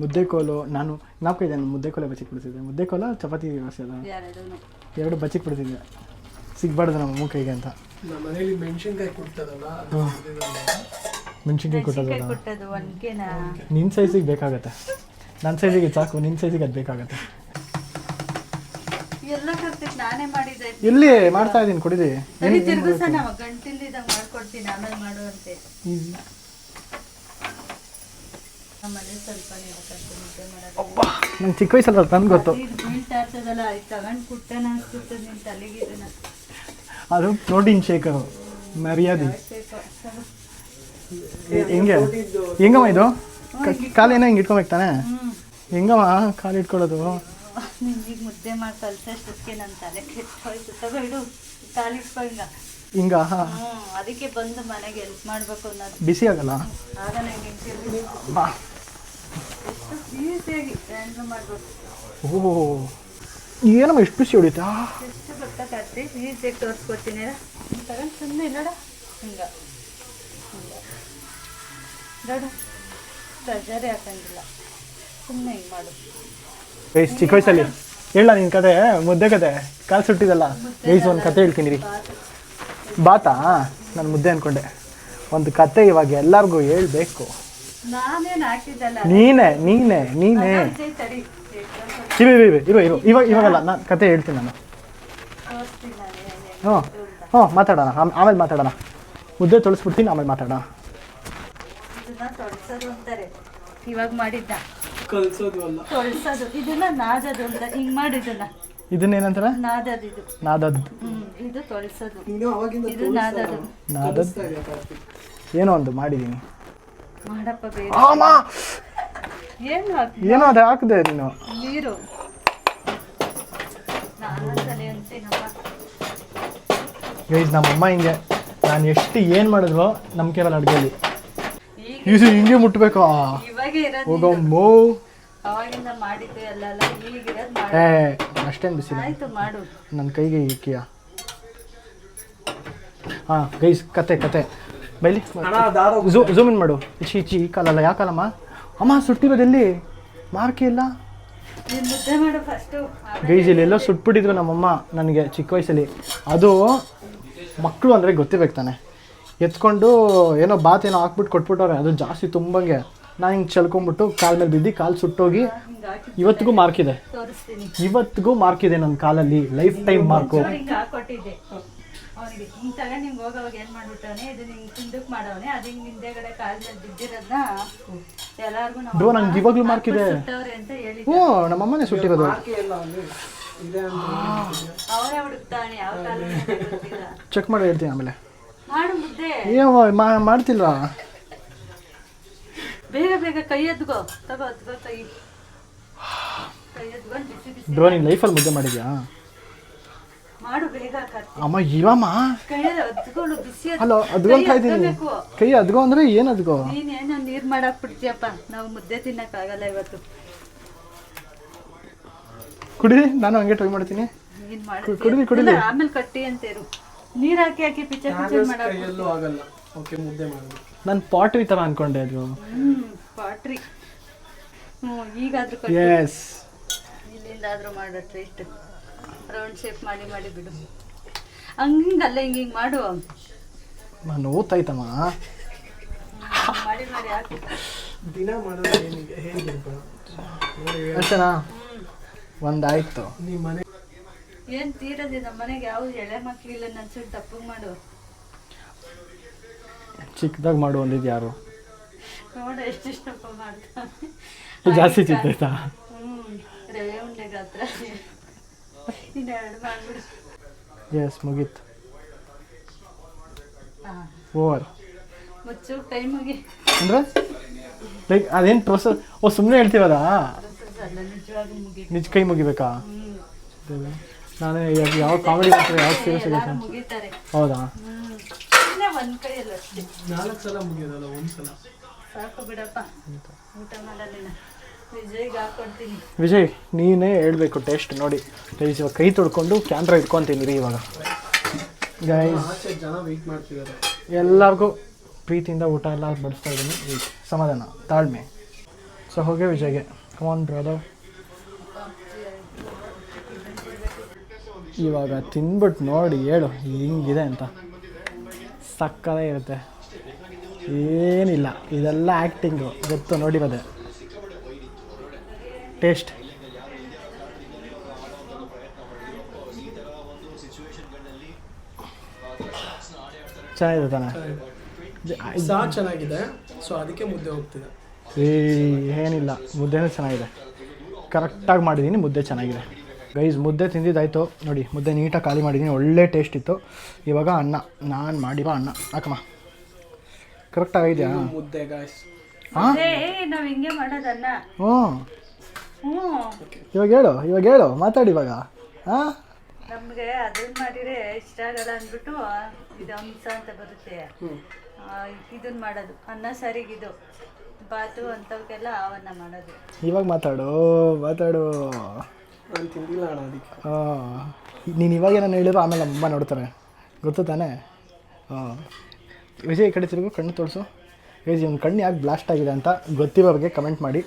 ಮುದ್ದೆ ಕೋಲು ನಾನು ನಾಲ್ಕೈದು ಮುದ್ದೆ ಕೋಲೆ ಬಚ್ಚಿಗೆ ಬಿಡ್ತಿದ್ದೆ. ಮುದ್ದೆ ಕೋಲ ಚಪಾತಿ ವ್ಯವಸ್ಥೆ ಅದ, ಎರಡು ಬಚ್ಚಿಗೆ ಬಿಡ್ತಿದ್ದೆ. ಸಿಗ್ಬಾರ್ದು ನಮ್ಮ ಅಮ್ಮ ಕೈಗೆ ಅಂತ. ಮೆಣಸಿನ್ಕಾಯಿ ಕೊಟ್ಟದು ಒನ್ಕೆನಾ ನಿನ್ನ ಸೈಜಿಗೆ ಬೇಕಾಗತ್ತೆ, ನನ್ನ ಸೈಜಿಗೆ ಸಾಕು, ನಿನ್ನ ಸೈಜಿಗೆ ಅದು ಬೇಕಾಗತ್ತೆ. ಎಲ್ಲ ಕರ್ತಿತ್ತು ನಾನೇ ಮಾಡಿದ್ದೆ. ಎಲ್ಲಿ ಮಾಡ್ತಾ ಇದ್ದೀನಿ ಕೊಡಿದೆ. ತಿರ್ಗುಸ ನಾವು ಗಂಟಿಲ್ದಿದ್ದಾಗ ಮಾಡ್ಕೊಡ್ತೀನಿ, ಆಮೇಲೆ ಮಾಡುವಂತೆ. ಆಮೇಲೆ ಸ್ವಲ್ಪ ಮುದ್ದೆ ಮಾಡೋದು. ನಂಗೆ ಚಿಕ್ಕ ವಯಸ್ಸಲ್ಲ ನನ್ಗೆ ಗೊತ್ತು. ಬೀಳ್ತಾ ಇರ್ತದಲ್ಲ, ಇದು ತಗೊಂಡು ಕುಟ್ಟನ ಅನ್ಸುತ್ತೆ ನಿನ್ನ ತಲೆಗೆ. ಇದನ್ನ ಅದು ಪ್ರೋಟೀನ್ ಶೇಕರು ಮರ್ಯಾದೆ. ಹೆಂಗಮ್ಮ ಇದು ಕಾಲೇನೋ ಹಿಂಗೆ ಇಟ್ಕೊಬೇಕು ತಾನೆ? ಹೆಂಗಮ್ಮ ಕಾಲು ಇಟ್ಕೊಳ್ಳೋದು? ನಿಂಗೆ ಮುದ್ದೆ ಮಾಡಿ ಕಲ್ಸೋಷ್ಟಕ್ಕೆ ನನ್ನ ತಲೆ ಕೆಟ್ಟೋಯ್ತು. ತಗೋ ಇಡು, ಕಾಲಿಟ್ಕೊ ಹಿಂಗ. ಅದಕ್ಕೆ ಬಂದು ಮನೆಗೆ ಹೆಲ್ಪ್ ಮಾಡ್ಬೇಕು ಅನ್ನೋದು. ಬಿಸಿ ಆಗಲ್ಲ? ಆಗಲ್ಲ. ಹಿಂಗೆ ಈಸಿಯಾಗಿ ಗ್ರೈಂಡ್ರ್ ಮಾಡ್ಬೇಕು. ಓಹ್ ಏನಮ್ಮ ಎಷ್ಟು ಬಿಸಿ ಹೊಡಿತಾ? ಎಷ್ಟು ಗೊತ್ತಾಗತ್ತೆ, ಈಸಿಯಾಗಿ ತೋರಿಸ್ಕೊಡ್ತೀನಿ. ತಗೊಂಡು ಸುಮ್ಮನೆ ಇಲ್ಲಡ ಹಿಂಗೆ ದೊಡ್ಡ ಪ್ರೆಷರೇ ಹಾಕಂಗಿಲ್ಲ, ಸುಮ್ಮನೆ ಹಿಂಗೆ ಮಾಡು. ಚಿಕ್ಕ ವಯಸ್ಸಲ್ಲಿ ಹೇಳ ನಿನ್ನ ಕತೆ, ಮುದ್ದೆ ಕತೆ, ಕಾಲು ಸುಟ್ಟಿದಲ್ಲ. ಒಂದು ಕತೆ ಹೇಳ್ತೀನಿ ರೀ. ಬಾತಾ? ನಾನು ಮುದ್ದೆ ಅಂದ್ಕೊಂಡೆ. ಒಂದು ಕತೆ ಇವಾಗ ಎಲ್ಲರಿಗೂ ಹೇಳ್ಬೇಕು. ನಾನೇನು ಹಾಕಿದ್ದಲ್ಲ, ನೀನೇ ಇವಾಗಲ್ಲ, ನಾನು ಕತೆ ಹೇಳ್ತೀನಿ ನಾನು. ಮಾತಾಡೋಣ, ಆಮೇಲೆ ಮಾತಾಡೋಣ. ಮುದ್ದೆ ತೊಳಸ್ಬಿಡ್ತೀನಿ, ಆಮೇಲೆ ಮಾತಾಡೋಣ. ಇದನ್ನ ತೊಳ್ಸೋದು ಅಂತಾರೆ, ಇವಾಗ ಮಾಡಿದ್ದ ತೊಳ್ಸೋದು. ಇದನ್ನ ನಾದದು ಅಂತ ಹಿಂಗ್ ಮಾಡಿದ್ದನ್ನ. ಇದನ್ನೇನಂತಾರ? ನಾದದು. ಇದು ನಾದದ್ದು. ಇದು ತೊಳ್ಸೋದು, ಇದು ನಾದದು. ಏನೋ ಒಂದು ಮಾಡಿದೀನಿ. ಮಾಡಪ್ಪ ಬೇಗ. ಏನೋ ಅದು ಹಾಕಿದೆ ನೀನು. ನೀರು ಗೈಸ್ ನಮ್ಮಮ್ಮ ಹಿಂಗೆ, ನಾನು ಎಷ್ಟು ಏನು ಮಾಡಿದ್ವೋ ನಂಬಿಕೆ ಬರಲ್ಲ ಅಡುಗೆಯಲ್ಲಿ. ಇದು ಹಿಂಗೆ ಮುಟ್ಬೇಕಾ? ಹೋಗಮ್ಮೋ. ಅವಾಗಿಂದ ಮಾಡಿದ್ದು ಎಲ್ಲ ಅಷ್ಟೇನು ಬಿಸಿ ಆಯ್ತು, ಮಾಡು. ನನ್ನ ಕೈಗೆ ಇಕ್ಕಿಯ. ಹಾಂ ಗೈಸ್ ಕತೆ ಬೈಲಿ ಝೂಮ್ ಇನ್ ಮಾಡು. ಇಚ್ಚಿ ಈ ಕಾಲಲ್ಲ, ಯಾವ ಕಾಲಮ್ಮ? ಅಮ್ಮ ಸುಟ್ಟಿರೋದೆಲ್ಲಿ ಮಾರ್ಕೆ ಇಲ್ಲ. ಗೈಸ್ ಇಲ್ಲೆಲ್ಲೋ ಸುಟ್ಬಿಟ್ಟಿದ್ರು ನಮ್ಮಮ್ಮ ನನಗೆ ಚಿಕ್ಕ ವಯಸ್ಸಲ್ಲಿ. ಅದು ಮಕ್ಕಳು ಅಂದರೆ ಗೊತ್ತಿರ್ಬೇಕು ತಾನೆ, ಎತ್ಕೊಂಡು ಏನೋ ಬಾತ್ ಏನೋ ಹಾಕ್ಬಿಟ್ಟು ಕೊಟ್ಬಿಟ್ಟವ್ರೆ. ಅದು ಜಾಸ್ತಿ ತುಂಬಂಗೆ ನಾನು ಹಿಂಗೆ ಚಲ್ಕೊಂಬಿಟ್ಟು ಕಾಲ ಮೇಲೆ ಬಿದ್ದು ಕಾಲು ಸುಟ್ಟೋಗಿ ಇವತ್ತಿಗೂ ಮಾರ್ಕಿದೆ. ಇವತ್ತಿಗೂ ಮಾರ್ಕಿದೆ ನನ್ನ ಕಾಲಲ್ಲಿ, ಲೈಫ್ ಟೈಮ್ ಮಾರ್ಕು. ಅವನಿಗೆ ಹಿಂಗೆ ತಗೊಂಡು ಹಿಂಗೆ ಹೋಗೋವಾಗ ಏನು ಮಾಡ್ಬಿಟ್ಟವನೆ, ಇದು ಹಿಂಗೆ ಹಿಂದಕ್ಕೆ ಮಾಡವನೆ, ಅದು ಹಿಂಗೆ ಹಿಂದೆಗಡೆ ಕಾಲ ಮೇಲೆ ಬಿದ್ದಿರೋದನ್ನ ಎಲ್ಲರಿಗೂ ಬ್ರೋ ನಂಗೆ ಇವಾಗಲೂ ಮಾರ್ಕಿದೆ. ಅಂತ ಹೇಳಿ ಹ್ಞೂ ನಮ್ಮಮ್ಮನೇ ಸುಟ್ಟಿರೋದು. ಅವರೇ ಹುಡುಕ್ತಾನೆ, ಯಾವ ಕಾಲ ಚೆಕ್ ಮಾಡಿ ಹೇಳ್ತೀನಿ ಆಮೇಲೆ. ಮಾಡು ಮುದ್ದೆ. ಮಾಡ್ತಿಲ್ವಾ? ಬೇಗ ಬೇಗ ಕೈ ಎದ್ಗೋ, ತಗೋ ಕೈ ಎದ್ಕೊಂಡು ಬಿಸಿ ಬಿಸಿ ಬ್ರೋ ನೀನು ಲೈಫಲ್ಲಿ ಮುದ್ದೆ ಮಾಡಿದ್ಯಾ? ಮಾಡು ಬೇಗ. ಅಮ್ಮ ಇವಮ್ಮ ಕೈಯಲ್ಲಿ ಅದ್ಕೊಂಡು ಬಿಸಿ ಅಲ್ಲ ಅದ್ಕೊಂತಾ ಇದ್ದೀನಿ. ಕೈ ಅದ್ಗೋ ಅಂದ್ರೆ ಏನು ಅದ್ಗೋ? ನೀನೇನೋ ನೀರು ಮಾಡಾಕ್ ಬಿಡ್ತೀಯಪ್ಪ, ನಾವು ಮುದ್ದೆ ತಿನ್ನಕ್ಕಾಗಲ್ಲ ಇವತ್ತು. ಕುಡಿ, ನಾನು ಹಂಗೆ ಟ್ರೈ ಮಾಡ್ತೀನಿ. ಕುಡಿ ಆಮೇಲೆ ಕಟ್ಟಿ ಅಂತೇರು. ನೀರು ಹಾಕಿ ಹಾಕಿ ಪಿಚ್ಚ ಮಾಡಲ್ಲ. ನಾನು ಪಾಟ್ರಿ ಥರ ಅನ್ಕೊಂಡೆ ಅದು. ಪಾಟ್ರಿ. ಈಗಾದ್ರೂ ಇಲ್ಲಿಂದಾದ್ರೂ ಮಾಡೋ ಟ್ರೀಟ್. ರೌಂಡ್ ಶೇಪ್ ಮಾಡಿ ಬಿಡು. ಹಂಗಲ್ಲ ಹಿಂಗೆ ಮಾಡು. ನಾನು ಓದ್ತಾಯ್ತಮ್ಮ. ಮಾಡಿ ಹಾಕಿ. ದಿನ ಮಾಡೋದು ಏನಿಗೆ ಹೇಗಿರ್ಬೇಡ ಅಷ್ಟೇನಾ? ಒಂದಾಯ್ತು. ನಿಮ್ಮ ಮನೆ ಏನ್ ತೀರದೆ ನಮ್ಮ ಮನೆಗೆ ಯಾವ ಎಳೆ ಮಕ್ಳಿಲ್ಲ ನನ್ಸುಟ್ಟು ತಪ್ಪು ಮಾಡು. ಚಿಕ್ಕದಾಗಿ ಮಾಡು ಒಂದಿದ್ದು ಯಾರು ನೋಡ ಎಷ್ಟೆಷ್ಟಪ್ಪ ಮಾಡ್ತಾನೆ. ಜಾಸ್ತಿ ಚಿಕ್ಕದಾಯ್ತಾ? ರವೆ ಉಂಡೆ ಗಾತ್ರ ಇನ್ನೆರಡು ಮಾಡ್ಬಿಡು. ಎಸ್ ಮುಗೀತು. ಓವರ್. ಮುಚ್ಚು ಕೈ ಮುಗಿ. ಅಂದರೆ ಲೈಕ್ ಅದೇನು ಪ್ರೊಸೆಸ್? ಸುಮ್ಮನೆ ಹೇಳ್ತೀವಲ್ಲ, ನಿಜವಾಗಿ ಮುಗಿ. ನಿಜ ಕೈ ಮುಗಿಬೇಕಾ? ನಾನು ಯಾವ ಕಾಮಿಡಿ ಮಾಡ್ತಾರೆ, ಯಾವ ಸೀರಿಯಸ್ ಆಗಿ ಮುಗಿತಾರೆ. ಹೌದಾ? ಒಂದ್ ಕೈಯಲ್ಲಿ ಅಷ್ಟೇ. 4 ಸಲ ಮುಗಿಯೋದಲ್ಲ, 1 ಸಲ ಸಾಕು ಬಿಡಪ್ಪ, ಊಟ ಮಾಡಲಿಲ್ಲ. ವಿಜಯ್ಗೆ ಹಾಕೊಡ್ತೀನಿ. ವಿಜಯ್ ನೀನೇ ಹೇಳ್ಬೇಕು ಟೇಸ್ಟ್ ನೋಡಿ. ಗೈಸ್ ಇವಾಗ ಕೈ ತೊಳ್ಕೊಂಡು ಕ್ಯಾಮ್ರಾ ಇಟ್ಕೊತೀನಿ ರೀ ಇವಾಗ. ಗೈಸ್ ಆಚೆ ಜನ ವೆಯ್ಟ್ ಮಾಡ್ತಿದ್ದಾರೆ. ಎಲ್ಲರಿಗೂ ಪ್ರೀತಿಯಿಂದ ಊಟ ಎಲ್ಲ ಬಡಿಸ್ತಾ ಇದ್ದೀನಿ. ಸಮಾಧಾನ, ತಾಳ್ಮೆ. ಸೊ ಹೋಗಿ ವಿಜಯ್ಗೆ ಕಮಾನ್ ಬ್ರದರ್. ಇವಾಗ ತಿನ್ಬಿಟ್ಟು ನೋಡಿ ಹೇಳು ಹಿಂಗಿದೆ ಅಂತ. ಸಕ್ಕದೇ ಇರುತ್ತೆ, ಏನಿಲ್ಲ, ಇದೆಲ್ಲ ಆ್ಯಕ್ಟಿಂಗು ಗೊತ್ತು, ನೋಡಿರೋದೆ. ಟೇಸ್ಟ್ ಚೆನ್ನಾಗಿದೆ ತಾನೆ? ಚೆನ್ನಾಗಿದೆ, ಸೊ ಅದಕ್ಕೆ ಮುದ್ದೆ ಹೋಗ್ತಿದೆ. ಏನಿಲ್ಲ, ಮುದ್ದೆನೂ ಚೆನ್ನಾಗಿದೆ, ಕರೆಕ್ಟಾಗಿ ಮಾಡಿದ್ದೀನಿ. ಮುದ್ದೆ ಚೆನ್ನಾಗಿದೆ ಗೈಸ್. ಮುದ್ದೆ ತಿಂದಿದ್ದಾಯಿತು ನೋಡಿ, ಮುದ್ದೆ ನೀಟಾಗಿ ಖಾಲಿ ಮಾಡಿದ್ದೀನಿ, ಒಳ್ಳೆ ಟೇಸ್ಟ್ ಇತ್ತು. ಇವಾಗ ಅನ್ನ, ನಾನು ಮಾಡಿರೋ ಅನ್ನ ಹಾಕಮ್ಮ. ಕರೆಕ್ಟಾಗಿದೆಯಾ ಮುದ್ದೆ ಗಾಯ್ಸ್? ಹಾಂ, ನಾವ್ ಹಿಂಗೆ ಮಾಡೋದನ್ನ. ಇವಾಗ ಹೇಳು ಮಾತಾಡಿ ಇವಾಗ. ಹಾಂ, ನಮ್ಗೆ ಅದನ್ನ ಮಾಡಿದ್ರೆ ಇಷ್ಟ ಆಗಲ್ಲ ಅಂದ್ಬಿಟ್ಟು ಇದು ಹಂಸ ಅಂತ ಬರುತ್ತೆ, ಇದನ್ನ ಮಾಡೋದು. ಅನ್ನ ಸಾರಿಗಿದು, ಬಾತು ಅಂಥವಕ್ಕೆಲ್ಲ ಅವನ್ನ ಮಾಡೋದು. ಇವಾಗ ಮಾತಾಡು. ನಾನು ತಿಂದಿಲ್ಲ ಅಣ್ಣ ಅದಕ್ಕೆ. ನೀನು ಇವಾಗ ನಾನು ಹೇಳಿದ್ರು ಆಮೇಲೆ ಅಮ್ಮ ನೋಡ್ತಾರೆ, ಗೊತ್ತು ತಾನೇ? ವಿಜಯ್ ಈ ಕಡೆ ತಿರುಗು, ಕಣ್ಣು ತೋರಿಸು. ಗೈಸ್ ಇವನ್ ಕಣ್ಣು ಯಾಕೆ ಬ್ಲಾಸ್ಟ್ ಆಗಿದೆ ಅಂತ ಗೊತ್ತಿರೋರಿಗೆ ಕಮೆಂಟ್ ಮಾಡಿ.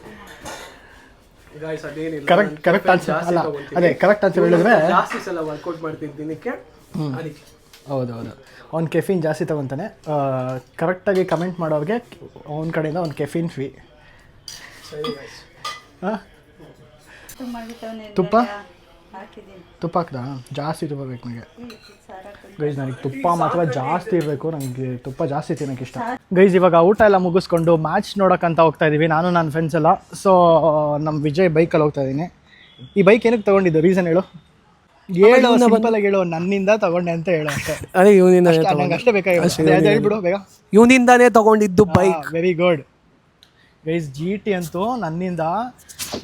ಕರೆಕ್ಟ್ ಆನ್ಸರ್ ಅಲ್ಲ, ಅದೇ ಕರೆಕ್ಟ್ ಆನ್ಸರ್ ಹೇಳಿದ್ರೆ ಜಾಸ್ತಿ ಸಲ ವರ್ಕೌಟ್ ಮಾಡ್ತಿದ್ದ ದಿನಕ್ಕೆ ಅದಕ್ಕೆ. ಹೌದೌದು, ಅವ್ನು ಕೆಫಿನ್ ಜಾಸ್ತಿ ತೊಗೊತಾನೆ. ಕರೆಕ್ಟಾಗಿ ಕಮೆಂಟ್ ಮಾಡೋರಿಗೆ ಅವನ ಕಡೆಯಿಂದ ಒಂದು ಕೆಫಿನ್ ಫ್ರೀ. ಹಾಂ, ತುಪ್ಪ ತುಪ್ಪ ಹಾಕ್ದಾ? ಜಾಸ್ತಿ ತುಪ್ಪ ಬೇಕು ನನಗೆ ಗೈಸ್. ನನಗೆ ತುಪ್ಪ ಮಾತ್ರ ಜಾಸ್ತಿ ಇರಬೇಕು, ನನಗೆ ತುಪ್ಪ ಜಾಸ್ತಿ ತಿನ್ನೋಕೆ ಇಷ್ಟ. ಗೈಸ್ ಇವಾಗ ಊಟ ಎಲ್ಲ ಮುಗಿಸ್ಕೊಂಡು ಮ್ಯಾಚ್ ನೋಡೋಕ್ಕಂತ ಹೋಗ್ತಾ ಇದ್ದೀವಿ, ನಾನು ನನ್ನ ಫ್ರೆಂಡ್ಸ್ ಎಲ್ಲ. ಸೊ ನಮ್ಮ ವಿಜಯ್ ಬೈಕಲ್ಲಿ ಹೋಗ್ತಾ ಇದ್ದೀನಿ. ಈ ಬೈಕ್ ಏನಕ್ಕೆ ತೊಗೊಂಡಿದ್ದು, ರೀಸನ್ ಹೇಳು. ಸಿಂಪಲಾಗಿ ಹೇಳು, ನನ್ನಿಂದ ತಗೊಂಡೆ ಅಂತ ಹೇಳು ಅಷ್ಟೇ. ಅದೇ ಇವನಿಂದ ನಂಗೆ ಅಷ್ಟೇ ಬೇಕಾಗಿತ್ತು, ಹೇಳ್ಬಿಡು ಬೇಗ. ಇವನಿಂದಾನೇ ತಗೊಂಡಿದ್ದು bike. Very good guys. GT ಅಂತೂ ನನ್ನಿಂದ,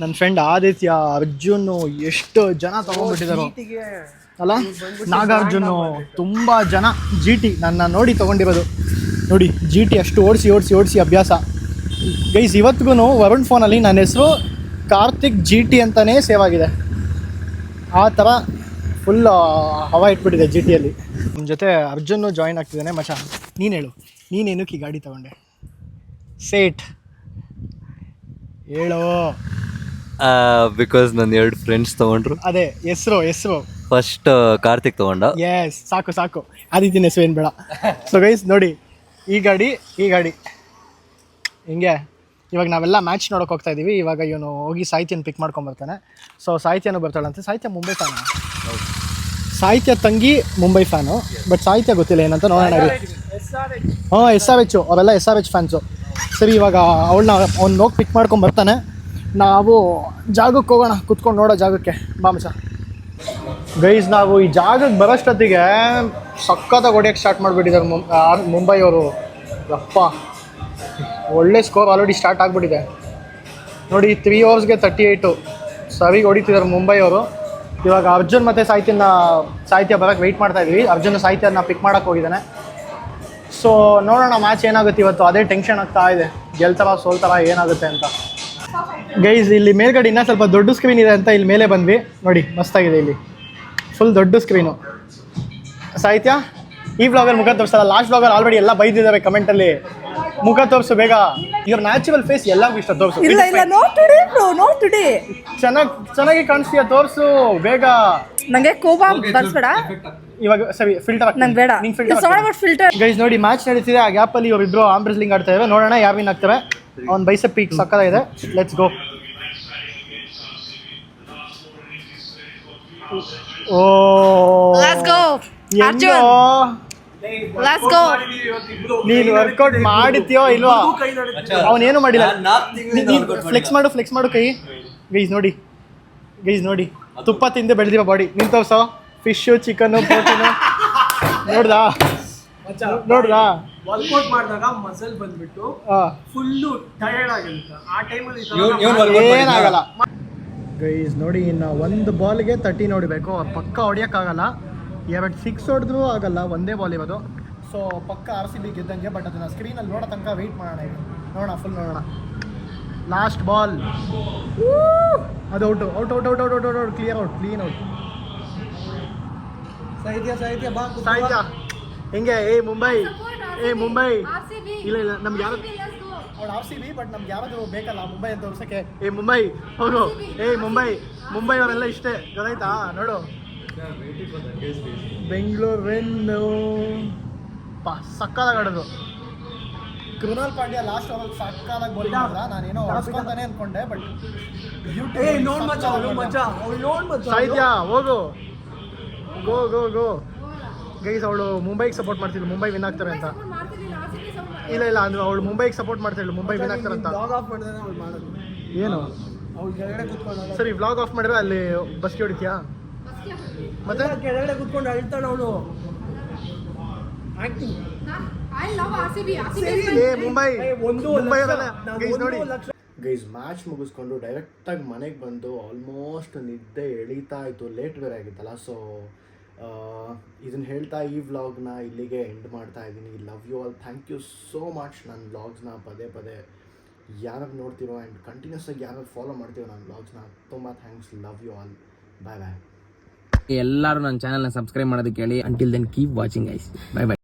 ನನ್ನ ಫ್ರೆಂಡ್ ಆದಿತ್ಯ, ಅರ್ಜುನ್, ಎಷ್ಟು ಜನ ತೊಗೊಂಡ್ಬಿಟ್ಟಿದ್ದಾರೆ ಅಲ್ಲ. ನಾಗಾರ್ಜುನು, ತುಂಬ ಜನ GT ನನ್ನ ನೋಡಿ ತೊಗೊಂಡಿರೋದು. ನೋಡಿ GT ಅಷ್ಟು ಓಡಿಸಿ ಅಭ್ಯಾಸ ಗೈಸ್. ಇವತ್ತಿಗೂ ವರುಣ್ ಫೋನಲ್ಲಿ ನನ್ನ ಹೆಸರು ಕಾರ್ತಿಕ್ GT ಅಂತಲೇ ಸೇವ್ ಆಗಿದೆ. ಆ ಥರ ಫುಲ್ ಹವಾ ಇಟ್ಬಿಟ್ಟಿದೆ GTಯಲ್ಲಿ. ನಿಮ್ಮ ಜೊತೆ ಅರ್ಜುನ್ನು ಜಾಯಿನ್ ಆಗ್ತಿದ್ದಾನೆ. ಮಚ ನೀನು ಹೇಳು, ನೀನೇನಕ್ಕೆ ಈ ಗಾಡಿ ತೊಗೊಂಡೆ? ಸೇಟ್ ಹೇಳೋ. ಬಿಕಾಸ್ ನನ್ನ 2 ಫ್ರೆಂಡ್ಸ್ ತೊಗೊಂಡ್ರು. ಅದೇ ಹೆಸರು ಫಸ್ಟ್ ಕಾರ್ತಿಕ್ ತೊಗೊಂಡ. ಎಸ್, ಸಾಕು ಆದಿತ್ಯನ ಹೆಸರು ಏನು ಬೇಡ. ಸೊ ಗೈಸ್ ನೋಡಿ, ಈ ಗಾಡಿ ಹಿಂಗೆ ಇವಾಗ ನಾವೆಲ್ಲ ಮ್ಯಾಚ್ ನೋಡೋಕೆ ಹೋಗ್ತಾ ಇದ್ದೀವಿ. ಇವಾಗ ಇವನು ಹೋಗಿ ಸಾಹಿತ್ಯನ ಪಿಕ್ ಮಾಡ್ಕೊಂಬರ್ತಾನೆ. ಸೊ ಸಾಹಿತ್ಯನೂ ಬರ್ತಾಳಂತೆ. ಸಾಹಿತ್ಯ ಮುಂಬೈ ಫ್ಯಾನು. ಸಾಹಿತ್ಯ ತಂಗಿ ಮುಂಬೈ ಫ್ಯಾನು, ಬಟ್ ಸಾಹಿತ್ಯ ಗೊತ್ತಿಲ್ಲ ಏನಂತ ನೋಡೋಣ. ಹಾಂ, SRH, ಅವೆಲ್ಲ SRH ಫ್ಯಾನ್ಸು. ಸರಿ, ಇವಾಗ ಅವ್ನು ಹೋಗಿ ಪಿಕ್ ಮಾಡ್ಕೊಂಬರ್ತಾನೆ. ನಾವು ಜಾಗಕ್ಕೆ ಹೋಗೋಣ, ಕುತ್ಕೊಂಡು ನೋಡೋ ಜಾಗಕ್ಕೆ ಬಾ ಮಚ್ಚ. ಗೈಸ್ ನಾವು ಈ ಜಾಗಕ್ಕೆ ಬರೋಷ್ಟೊತ್ತಿಗೆ ಸಖತ್ತಾಗಿ ಹೊಡಿಯೋಕ್ಕೆ ಸ್ಟಾರ್ಟ್ ಮಾಡಿಬಿಟ್ಟಿದ್ದಾರೆ ಮುಂಬೈಯವರು. ಯಪ್ಪ, ಒಳ್ಳೆ ಸ್ಕೋರ್ ಆಲ್ರೆಡಿ ಸ್ಟಾರ್ಟ್ ಆಗಿಬಿಟ್ಟಿದೆ ನೋಡಿ. 3 ಓವರ್ಸ್ಗೆ 38 ಸರಿಗೆ ಹೊಡಿತಿದ್ದಾರೆ ಮುಂಬೈಯವರು. ಇವಾಗ ಅರ್ಜುನ್ ಮತ್ತು ಸಾಹಿತ್ಯ ಬರೋಕ್ಕೆ ವೆಯ್ಟ್ ಮಾಡ್ತಾಯಿದ್ವಿ. ಅರ್ಜುನ್ ಸಾಹಿತ್ಯನ ಪಿಕ್ ಮಾಡೋಕ್ಕೆ ಹೋಗಿದ್ದಾನೆ. ಸೊ ನೋಡೋಣ ಮ್ಯಾಚ್ ಏನಾಗುತ್ತೆ ಇವತ್ತು. ಅದೇ ಟೆನ್ಷನ್ ಆಗ್ತಾ ಇದೆ, ಗೆಲ್ತಾರ ಸೋಲ್ತಾರ ಏನಾಗುತ್ತೆ ಅಂತ. ಗೈಸ್ ಇಲ್ಲಿ ಮೇಲ್ಗಡೆ ಇನ್ನೂ ಸ್ವಲ್ಪ ದೊಡ್ಡ ಸ್ಕ್ರೀನ್ ಇದೆ ಅಂತ ಇಲ್ಲಿ ಮೇಲೆ ಬಂದ್ವಿ. ನೋಡಿ ಮಸ್ತಾಗಿದೆ, ಇಲ್ಲಿ ಫುಲ್ ದೊಡ್ಡ ಸ್ಕ್ರೀನು. ಸಾಹಿತ್ಯ ಈ ವ್ಲಾಗಲ್ಲಿ ಮುಖ ತೋರಿಸಲ್ಲ, ಲಾಸ್ಟ್ ವ್ಲಾಗಲ್ಲಿ ಆಲ್ರೆಡಿ ಎಲ್ಲ ಬೈದಿದ್ದಾರೆ ಕಮೆಂಟಲ್ಲಿ. ಮುಖ ತೋರಿಸು ಬೇಗ, ಇವ್ರ ನ್ಯಾಚುರಲ್ ಫೇಸ್ ಎಲ್ಲರಿಗೂ ಇಷ್ಟ, ತೋರಿಸು. ಚೆನ್ನಾಗಿ ಕಾಣಿಸ್ತೀಯ, ತೋರಿಸು ಬೇಗ. ನಂಗೆ ಕೋಪ ಬರ್ಸ್ಬೇಡ ಇವಾಗ. ಸರಿ, ಫಿಲ್ಟರ್ ನಂಗೆ ಬೇಡ. ಫಿಲ್ಟರ್ ಗೈಸ್ ನೋಡಿ ಮ್ಯಾಚ್ ನಡೀತಿದೆ. ಆ ಗ್ಯಾಪಲ್ಲಿ ಇವರಿಬ್ರು ಆರ್ಮ್ ರೆಸ್ಲಿಂಗ್ ಆಡ್ತಾ ಇದ್ದಾರೆ. ನೋಡೋಣ ಯಾರು ವಿನ್ ಆಗ್ತಾರೆ. ಅವ್ನ ಬೈಸೆಪ್ ಪೀಕ್ ಸಕ್ಕತ್ತಾಗಿದೆ. Let's go. Oh Let's go. Arjun. Let's go. ನೀನು ವರ್ಕೌಟ್ ಮಾಡಿದ್ಯೋ ಇಲ್ವಾ? ಅವನೇನು ಮಾಡಿಲ್ಲ. ಫ್ಲೆಕ್ಸ್ ಮಾಡು ಕೈ. ಗೈಸ್ ನೋಡಿ ತುಪ್ಪ ತಿಂದು ಬೆಳೆದಿವ ಬಾಡಿ. ನೀನು ತೋರ್ಸೋ ಫಿಶು, ಚಿಕನ್ನು, ಪ್ರೋಟೀನು. ನೋಡ್ದಾ ವರ್ಕೌಟ್ ಮಾಡಿದಾಗ ಮಸಲ್ ಬಂದ್ಬಿಟ್ಟು ಫುಲ್ಲು ಟಯರ್ಡ್ ಆಗಿರುತ್ತೆ. ಆ ಟೈಮಲ್ಲಿ ಏನಾಗಲ್ಲ. ಗೈಸ್ ನೋಡಿ, ಇನ್ನು ಒಂದು ಬಾಲ್ಗೆ 30 ಹೊಡಿಬೇಕು. ಪಕ್ಕ ಹೊಡಿಯೋಕ್ಕಾಗಲ್ಲ. 6 ಹೊಡೆದ್ರೂ ಆಗಲ್ಲ, ಒಂದೇ ಬಾಲ್ ಇರೋದು. ಸೊ ಪಕ್ಕ RCB ಗೆದ್ದಂಗೆ. ಬಟ್ ಅದನ್ನು ಸ್ಕ್ರೀನಲ್ಲಿ ನೋಡೋ ತನಕ ವೆಯ್ಟ್ ಮಾಡೋಣ. ಈಗ ನೋಡೋಣ. Last ball. ಅದು ಔಟ್. Clean out. ಸಾಹಿತ್ಯ ಹೆಂಗೆ? ಮುಂಬೈ ಇಲ್ಲ ನಮ್ಗೆ ಯಾರು ಅವ್ಳು RCB, ಬಟ್ ನಮ್ಗೆ ಯಾರಾದರೂ ಬೇಕಲ್ಲ ಮುಂಬೈ ಅಂತ ತೋರ್ಸಕ್ಕೆ. ಮುಂಬೈ ಹೋಗು. ಮುಂಬೈ ಅವರೆಲ್ಲ ಇಷ್ಟೇ, ಗೊತ್ತಾಯ್ತಾ? ನೋಡು, ಬೆಂಗಳೂರು ಸಕ್ಕದಾಗಿ ಆಡೋದು. ಕೃಣಾಲ್ ಪಾಂಡ್ಯ ಲಾಸ್ಟ್ ಓವರ್ ಸಕ್ಕದಾಗಿ ಬೌಲಿಂಗ್ ಮಾಡಿದ. ನಾನೇನೋ ಹೊಡ್ಸ್ಕೊಂತಾನೆ ಅನ್ಕೊಂಡೆ, ಬಟ್ ಸಾಹಿತ್ಯ ಹೋಗು. ಗೋ. ಗೈಸ್ ಅವಳು ಮುಂಬೈಗೆ ಸಪೋರ್ಟ್ ಮಾಡ್ತಿದ್ಲು, ಮುಂಬೈ ವಿನ್ ಆಗ್ತಾರೆ ಅಂತ. ಇಲ್ಲ ಅಂದ್ರೆ ಅವಳು ಮುಂಬೈಗೆ ಸಪೋರ್ಟ್ ಮಾಡ್ತಿದ್ಲು, ಮುಂಬೈ ವಿನ್ ಆಗ್ತಾರೆ ಅಂತ. ಏನು ಸರಿ, ವ್ಲಾಗ್ ಆಫ್ ಮಾಡಿದ್ರೆ ಅಲ್ಲಿ ಬಸ್ಗೆ ಹೊಡಿತೀಯಾ? ಮತ್ತೆ ಕೆಳಗಡೆ ಕೂತ್ಕೊಂಡು ಅಳ್ತಾಳೆ ಅವಳು. ಮುಂಬೈ ಗೈಸ್ ನೋಡಿ. ಗೈಸ್ ಮ್ಯಾಚ್ ಮುಗಿಸ್ಕೊಂಡು ಡೈರೆಕ್ಟಾಗಿ ಮನೆಗೆ ಬಂದು ಆಲ್ಮೋಸ್ಟ್ ನಿದ್ದೆ ಎಳೀತಾ ಇತ್ತು. ಲೇಟ್ ಬೇರೆ ಆಗಿತ್ತಲ್ಲ. ಸೊ ಇದನ್ನು ಹೇಳ್ತಾ ಈ ವ್ಲಾಗ್ನ ಇಲ್ಲಿಗೆ ಎಂಡ್ ಮಾಡ್ತಾ ಇದ್ದೀನಿ. Love you all. Thank you so much. ನನ್ನ ವ್ಲಾಗ್ಸ್ನ ಪದೇ ಯಾರು ನೋಡ್ತಿರೋ ಆ್ಯಂಡ್ ಕಂಟಿನ್ಯೂಸ್ ಆಗಿ ಯಾರು ಫಾಲೋ ಮಾಡ್ತೀರೋ ನನ್ನ ವ್ಲಾಗ್ಸ್ನ, ತುಂಬ thanks. Love you all. Bye. ಎಲ್ಲರೂ ನನ್ನ ಚಾನಲ್ನ ಸಬ್ಸ್ಕ್ರೈಬ್ ಮಾಡೋದಕ್ಕೆ ಹೇಳಿ. Until then keep watching guys. By.